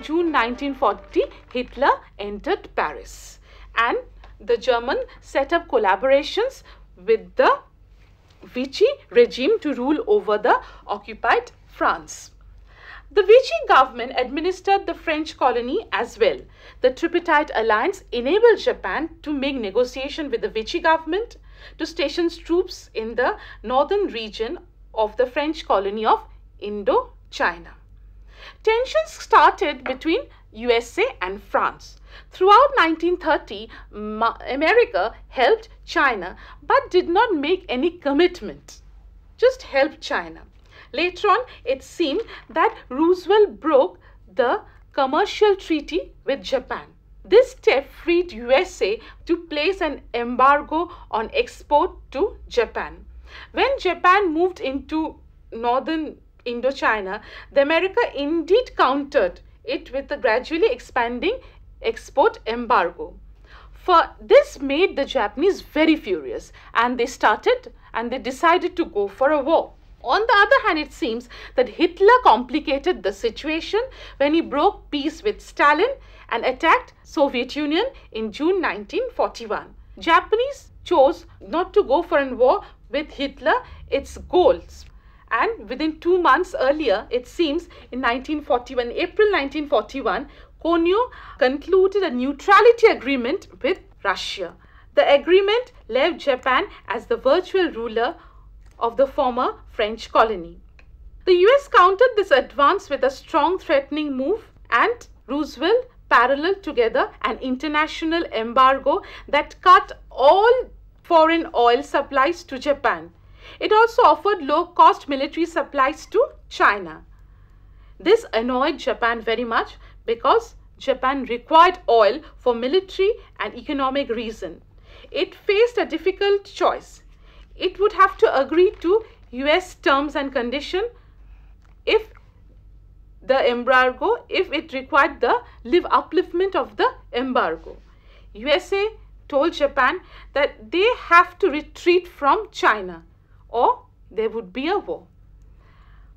June 1940, Hitler entered Paris and the German set up collaborations with the Vichy regime to rule over the occupied France. The Vichy government administered the French colony as well. The tripartite alliance enabled Japan to make negotiation with the Vichy government to station troops in the northern region of the French colony of Indochina. Tensions started between USA and France. Throughout 1930, America helped China but did not make any commitment, just helped China. Later on, it seemed that Roosevelt broke the commercial treaty with Japan. This step freed USA to place an embargo on export to Japan. When Japan moved into northern Indochina, the America indeed countered it with a gradually expanding export embargo. For this made the Japanese very furious, and they decided to go for a war. On the other hand, it seems that Hitler complicated the situation when he broke peace with Stalin and attacked Soviet Union in June 1941. Japanese chose not to go for a war with Hitler, its goals. And within 2 months earlier, it seems in April 1941, Konyo concluded a neutrality agreement with Russia. The agreement left Japan as the virtual ruler of the former French colony. The US countered this advance with a strong threatening move, and Roosevelt paralleled together an international embargo that cut all foreign oil supplies to Japan. It also offered low-cost military supplies to China. This annoyed Japan very much because Japan required oil for military and economic reasons. It faced a difficult choice. It would have to agree to US terms and conditions if it required the upliftment of the embargo. USA told Japan that they have to retreat from China or there would be a war.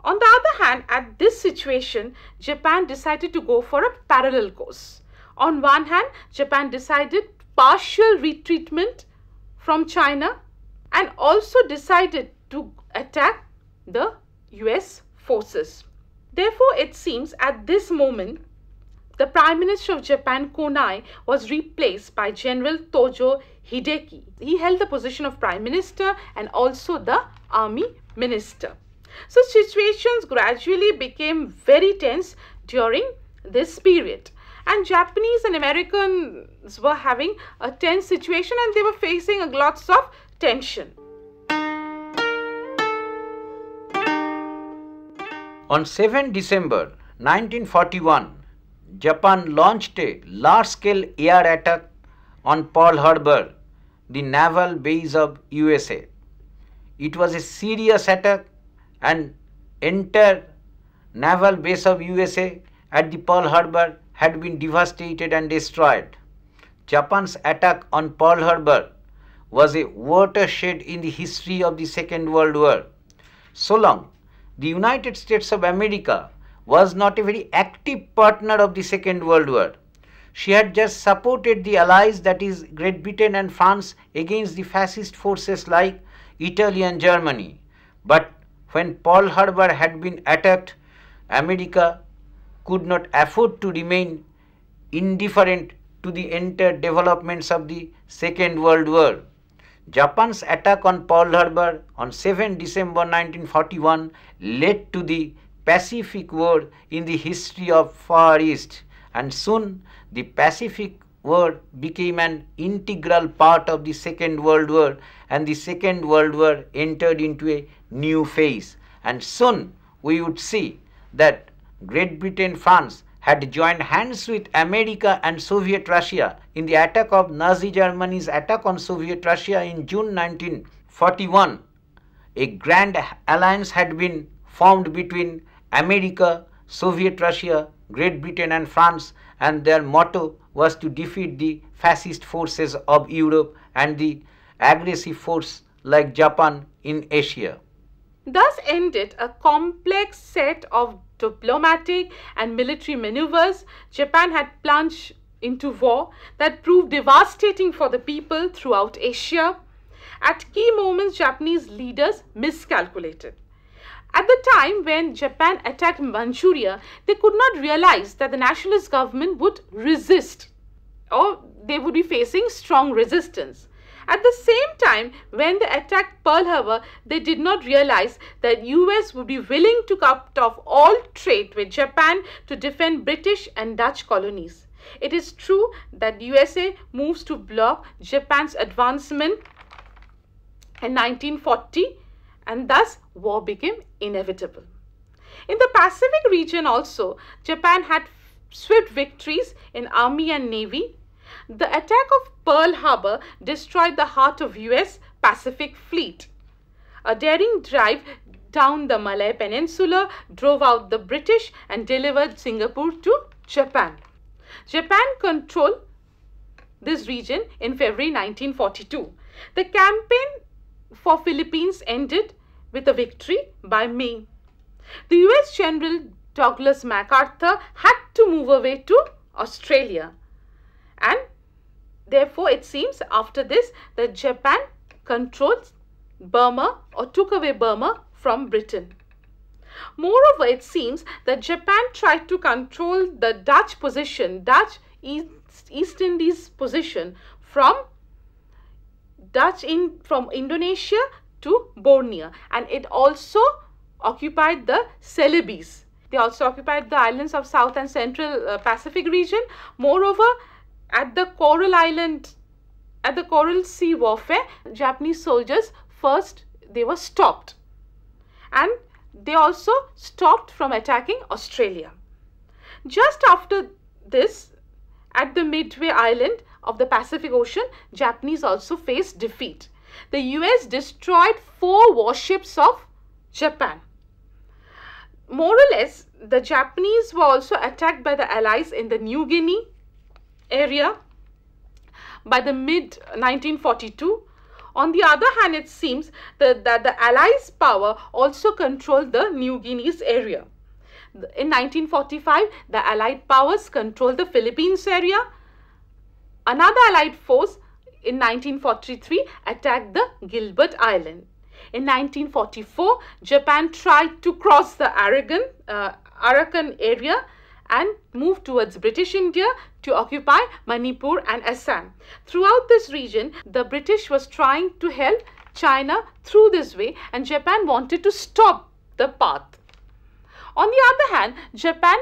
On the other hand, at this situation, Japan decided to go for a parallel course. On one hand, Japan decided partial retreatment from China and also decided to attack the US forces. Therefore, it seems at this moment, the Prime Minister of Japan, Konai, was replaced by General Tojo Hideki. He held the position of Prime Minister and also the Army Minister. So situations gradually became very tense during this period. And Japanese and Americans were having a tense situation and they were facing lots of tension. On 7 December 1941, Japan launched a large-scale air attack on Pearl Harbor, the naval base of USA. It was a serious attack and entire naval base of USA at the Pearl Harbor had been devastated and destroyed. Japan's attack on Pearl Harbor was a watershed in the history of the Second World War. So long, the United States of America was not a very active partner of the Second World War. She had just supported the allies, that is Great Britain and France, against the fascist forces like Italy and Germany. But when Pearl Harbor had been attacked, America could not afford to remain indifferent to the entire developments of the Second World War. Japan's attack on Pearl Harbor on 7 December 1941 led to the Pacific War in the history of Far East, and soon the Pacific War became an integral part of the Second World War, and the Second World War entered into a new phase. And soon we would see that Great Britain, France had joined hands with America and Soviet Russia in the attack of Nazi Germany's attack on Soviet Russia in June 1941. A grand alliance had been formed between America, Soviet Russia, Great Britain and France, and their motto was to defeat the fascist forces of Europe and the aggressive force like Japan in Asia. Thus ended a complex set of diplomatic and military maneuvers. Japan had plunged into war that proved devastating for the people throughout Asia. At key moments, Japanese leaders miscalculated. At the time when Japan attacked Manchuria, they could not realize that the nationalist government would resist, or they would be facing strong resistance. At the same time, when they attacked Pearl Harbor, they did not realize that US would be willing to cut off all trade with Japan to defend British and Dutch colonies. It is true that USA moves to block Japan's advancement in 1940, and thus war became inevitable. In the Pacific region also, Japan had swift victories in Army and Navy. The attack of Pearl Harbor destroyed the heart of US Pacific Fleet. A daring drive down the Malay Peninsula drove out the British and delivered Singapore to Japan. Japan controlled this region in February 1942. The campaign for Philippines ended with a victory by May. The US General Douglas MacArthur had to move away to Australia, and therefore it seems after this that Japan controlled Burma or took away Burma from Britain. Moreover, it seems that Japan tried to control the Dutch position, Dutch East Indies position from Indonesia to Borneo, and it also occupied the Celebes. They also occupied the islands of South and Central Pacific region. Moreover, at the Coral Sea warfare, Japanese soldiers they were stopped, and they also stopped from attacking Australia. Just after this, at the Midway Island of the Pacific Ocean, Japanese also faced defeat. The US destroyed 4 warships of Japan. More or less, the Japanese were also attacked by the Allies in the New Guinea area by the mid-1942. On the other hand, it seems that the Allies' power also controlled the New Guinea's area. In 1945, the Allied powers controlled the Philippines area. Another Allied force in 1943 attacked the Gilbert Island. In 1944, Japan tried to cross the Arakan area and move towards British India to occupy Manipur and Assam. Throughout this region, the British was trying to help China through this way, and Japan wanted to stop the path. On the other hand, Japan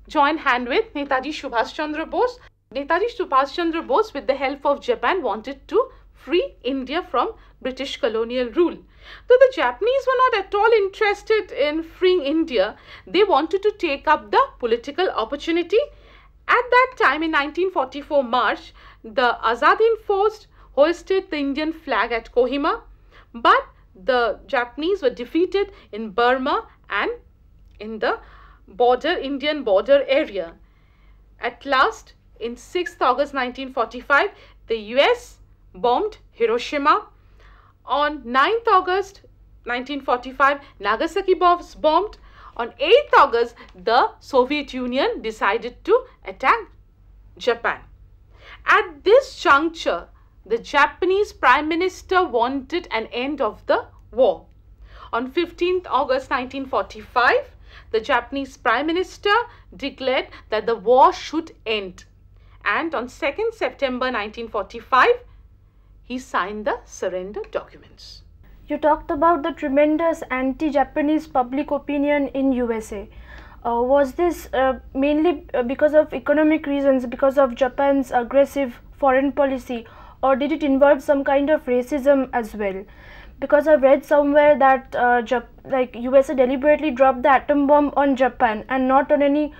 joined hand with Netaji Subhash Chandra Bose. Netaji Subhash Chandra Bose, with the help of Japan, wanted to free India from British colonial rule. Though the Japanese were not at all interested in freeing India, they wanted to take up the political opportunity. At that time, in 1944 March, the Azad Hind Force hoisted the Indian flag at Kohima, but the Japanese were defeated in Burma and in the Indian border area. At last, in 6th August 1945, the US bombed Hiroshima. On 9th August 1945, Nagasaki was bombed. On 8th August, the Soviet Union decided to attack Japan. At this juncture, the Japanese Prime Minister wanted an end of the war. On 15th August 1945, the Japanese Prime Minister declared that the war should end. And on 2nd September 1945, he signed the surrender documents. You talked about the tremendous anti-Japanese public opinion in USA. Was this mainly because of economic reasons, because of Japan's aggressive foreign policy, or did it involve some kind of racism as well? Because I've read somewhere that USA deliberately dropped the atom bomb on Japan and not on any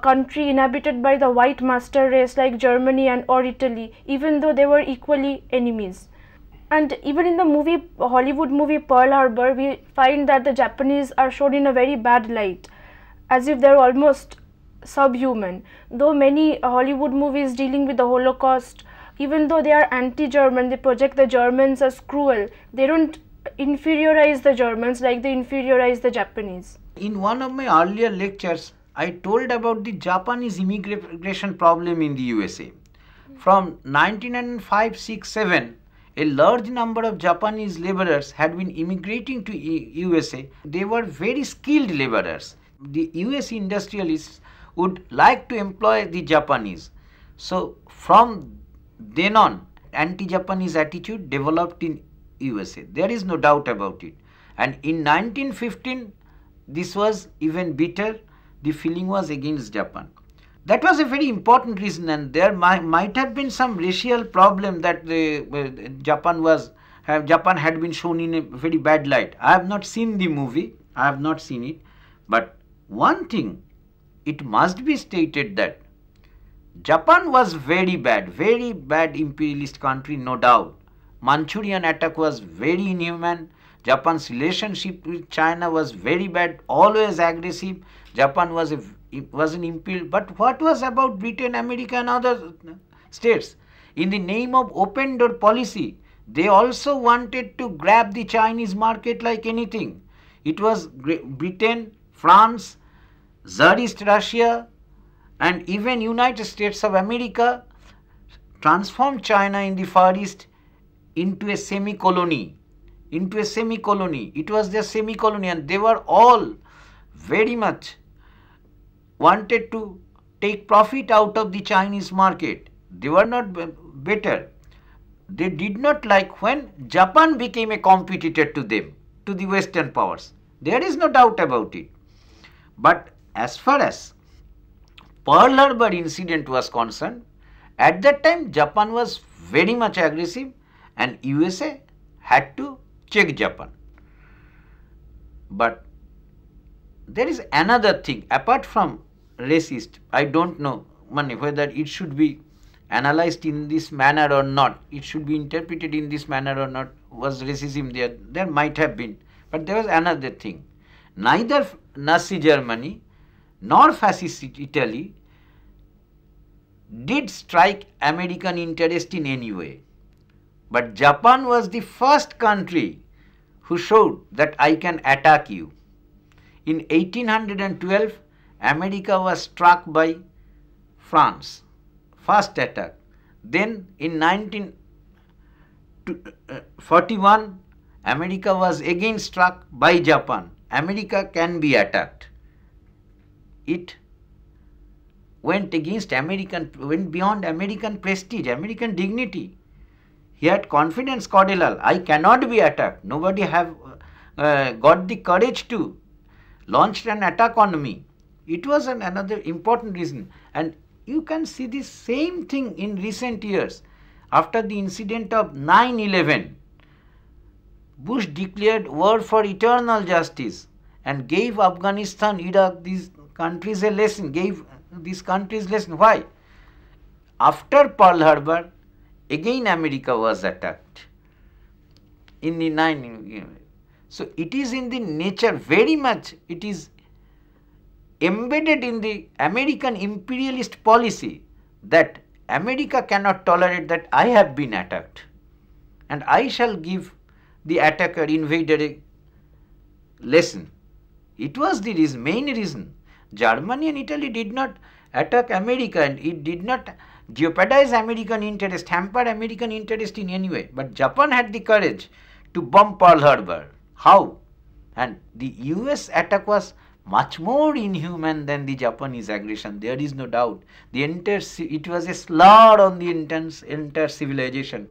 country inhabited by the white master race like Germany or Italy, even though they were equally enemies. And even in the Hollywood movie Pearl Harbor, we find that the Japanese are shown in a very bad light, as if they're almost subhuman. Though many Hollywood movies dealing with the Holocaust, even though they are anti-German, they project the Germans as cruel. They don't inferiorize the Germans like they inferiorize the Japanese? In one of my earlier lectures, I told about the Japanese immigration problem in the USA. From 1905, 6, 7, a large number of Japanese laborers had been immigrating to USA. They were very skilled laborers. The US industrialists would like to employ the Japanese. So from then on, anti-Japanese attitude developed in USA. There is no doubt about it. And in 1915, this was even bitter. The feeling was against Japan. That was a very important reason, and there might have been some racial problem that Japan had been shown in a very bad light. I have not seen the movie, I have not seen it, but one thing, it must be stated that Japan was very bad imperialist country, no doubt. Manchurian attack was very inhuman. Japan's relationship with China was very bad, always aggressive. Japan was an imperial. But what was about Britain, America and other states? In the name of open door policy, they also wanted to grab the Chinese market like anything. It was Britain, France, Tsarist Russia and even United States of America transformed China in the Far East into a semi-colony. It was their semi-colony, and they were all very much wanted to take profit out of the Chinese market. They were not better. They did not like when Japan became a competitor to them, to the Western powers. There is no doubt about it. But as far as Pearl Harbor incident was concerned, at that time Japan was very much aggressive and USA had to check Japan. But there is another thing apart from racist. I don't know whether it should be analyzed in this manner or not. It should be interpreted in this manner or not. Was racism there? There might have been. But there was another thing. Neither Nazi Germany nor fascist Italy did strike American interest in any way. But Japan was the first country who showed that I can attack you. In 1812, America was struck by France, first attack. Then in 1941, America was again struck by Japan. America can be attacked. It went beyond American prestige, American dignity. He had confidence, Cordelal, I cannot be attacked. Nobody have got the courage to launch an attack on me. It was another important reason. And you can see the same thing in recent years. After the incident of 9/11, Bush declared war for eternal justice and gave Afghanistan, Iraq, these countries a lesson, Why? After Pearl Harbor, again America was attacked in the 9. So it is in the nature, very much it is embedded in the American imperialist policy that America cannot tolerate that I have been attacked and I shall give the attacker, invader a lesson. It was the main reason. Germany and Italy did not attack America and it did not jeopardize American interest, hamper American interest in any way. But Japan had the courage to bomb Pearl Harbor. How? And the US attack was much more inhuman than the Japanese aggression. There is no doubt. It was a slur on the entire civilization.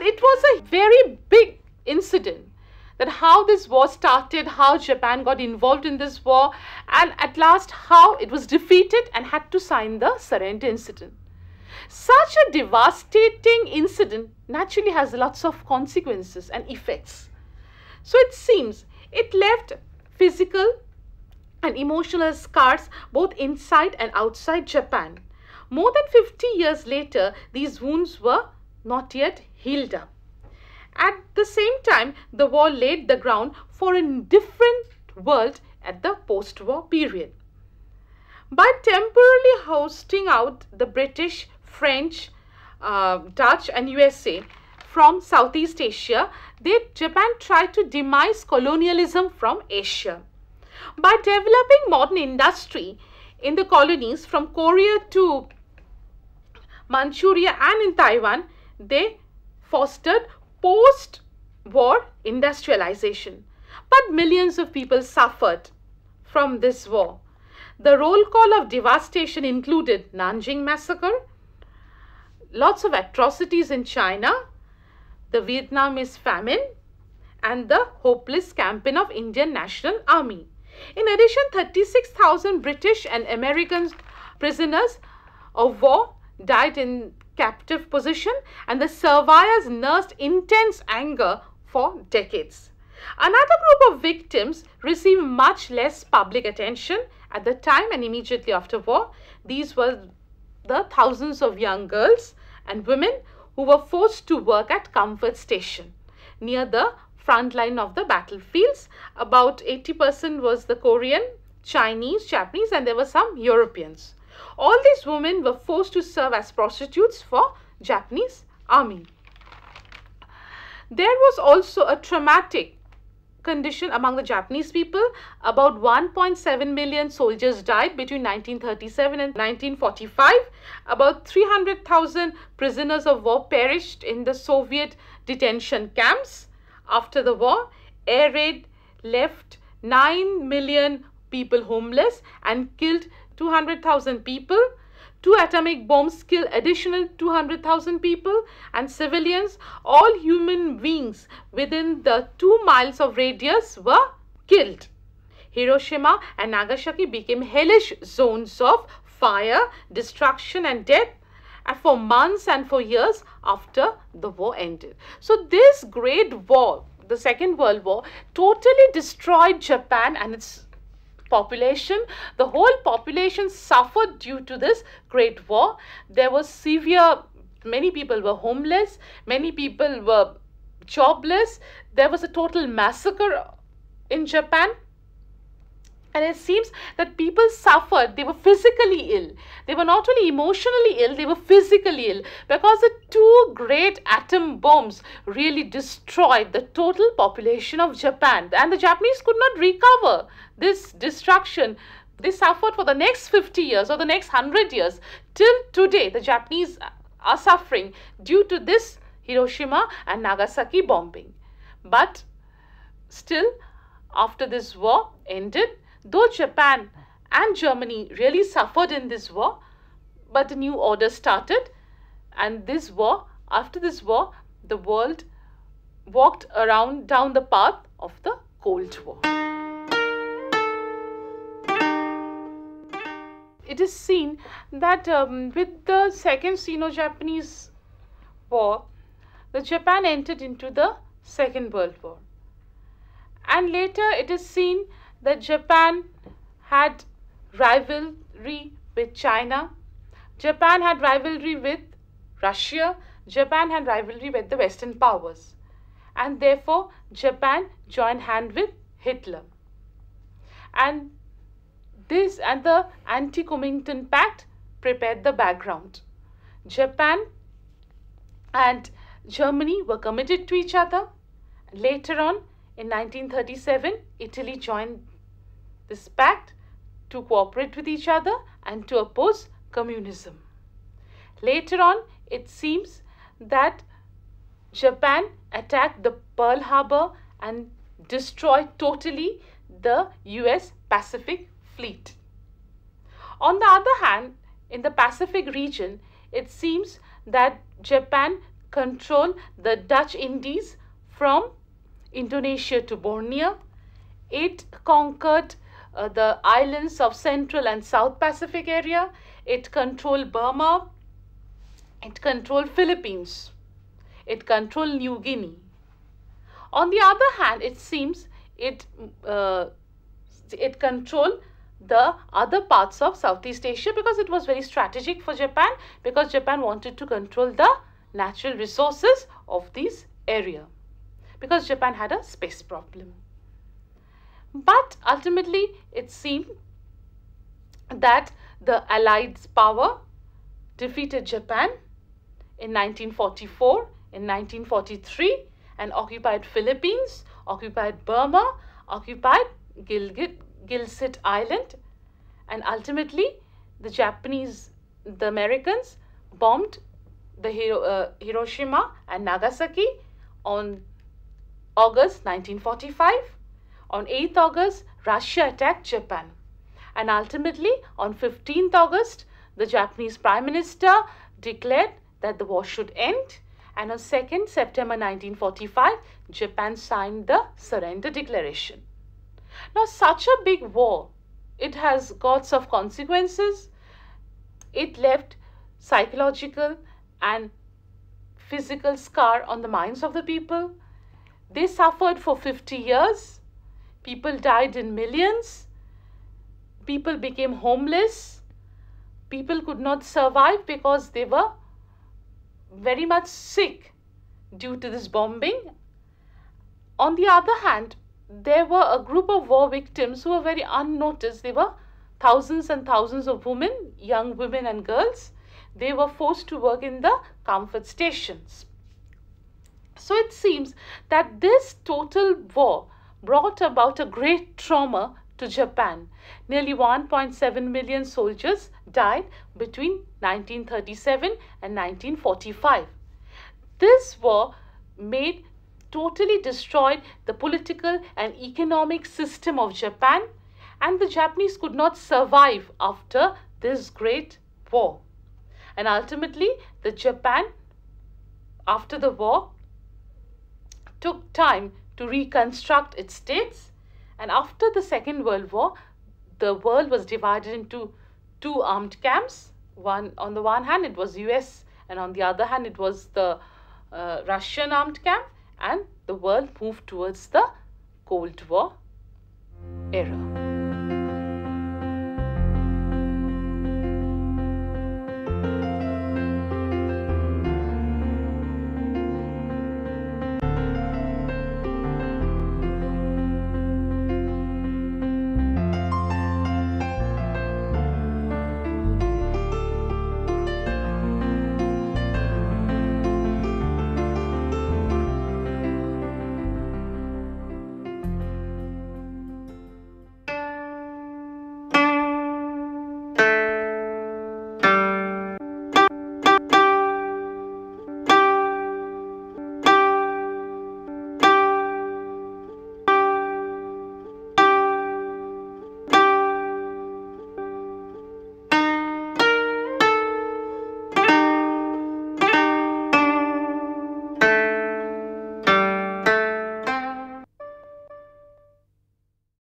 It was a very big incident, that how this war started, how Japan got involved in this war, and at last how it was defeated and had to sign the surrender incident. Such a devastating incident naturally has lots of consequences and effects. So it seems it left physical and emotional scars both inside and outside Japan. More than 50 years later, these wounds were not yet healed up. At the same time, the war laid the ground for a different world at the post-war period. By temporarily hosting out the British, French, Dutch and USA, from Southeast Asia, Japan tried to demise colonialism from Asia. By developing modern industry in the colonies from Korea to Manchuria and in Taiwan, they fostered post-war industrialization. But millions of people suffered from this war. The roll call of devastation included Nanjing massacre, lots of atrocities in China, the Vietnamese famine, and the hopeless campaign of Indian National Army. In addition, 36,000 British and American prisoners of war died in captive position, and the survivors nursed intense anger for decades. Another group of victims received much less public attention at the time and immediately after war. These were the thousands of young girls and women who were forced to work at comfort station near the front line of the battlefields. About 80% was the Korean, Chinese, Japanese, and there were some Europeans. All these women were forced to serve as prostitutes for Japanese army. There was also a traumatic condition among the Japanese people. About 1.7 million soldiers died between 1937 and 1945. About 300,000 prisoners of war perished in the Soviet detention camps. After the war, air raid left 9 million people homeless and killed 200,000 people. 2 atomic bombs killed additional 200,000 people and civilians. All human beings within the 2 miles of radius were killed. Hiroshima and Nagasaki became hellish zones of fire, destruction and death for months and for years after the war ended. So this great war, the Second World War, totally destroyed Japan and its population. The whole population suffered due to this great war. There was many people were homeless, many people were jobless. There was a total massacre in Japan. And it seems that people suffered. They were physically ill. They were not only emotionally ill, they were physically ill, because the 2 great atom bombs really destroyed the total population of Japan. And the Japanese could not recover this destruction. They suffered for the next 50 years or the next 100 years. Till today, the Japanese are suffering due to this Hiroshima and Nagasaki bombing. But still, after this war ended, though Japan and Germany really suffered in this war, but a new order started, and after this war, the world walked down the path of the Cold War. It is seen that with the Second Sino-Japanese War, Japan entered into the Second World War. And later it is seen that Japan had rivalry with China, Japan had rivalry with Russia, Japan had rivalry with the Western powers, and therefore Japan joined hand with Hitler. And the Anti-Comintern Pact prepared the background. Japan and Germany were committed to each other. Later on, in 1937, Italy joined this pact to cooperate with each other and to oppose communism. Later on, it seems that Japan attacked the Pearl Harbor and destroyed totally the US Pacific Fleet. On the other hand, in the Pacific region, it seems that Japan controlled the Dutch Indies from Indonesia to Borneo. It conquered the islands of Central and South Pacific area. It controlled Burma. It controlled Philippines. It controlled New Guinea. On the other hand, it seems it controlled the other parts of Southeast Asia, because it was very strategic for Japan, because Japan wanted to control the natural resources of this area, because Japan had a space problem. But ultimately, it seemed that the Allied power defeated Japan in 1944 in 1943 and occupied Philippines, occupied Burma, occupied Gilgit Island, and ultimately the Americans bombed the Hiroshima and Nagasaki on August 1945. On 8th August, Russia attacked Japan. And ultimately, on 15th August, the Japanese Prime Minister declared that the war should end. And on 2nd September 1945, Japan signed the Surrender Declaration. Now, such a big war, it has lots of consequences. It left psychological and physical scar on the minds of the people. They suffered for 50 years. People died in millions. People became homeless. People could not survive because they were very much sick due to this bombing. On the other hand, there were a group of war victims who were very unnoticed. They were thousands and thousands of women, young women and girls. They were forced to work in the comfort stations. So it seems that this total war brought about a great trauma to Japan. Nearly 1.7 million soldiers died between 1937 and 1945. This war totally destroyed the political and economic system of Japan, and the Japanese could not survive after this great war. And ultimately, the Japan, after the war, took time to reconstruct its states. And after the Second World War, the world was divided into two armed camps. On the one hand, it was US, and on the other hand, it was the Russian armed camp, and the world moved towards the Cold War era.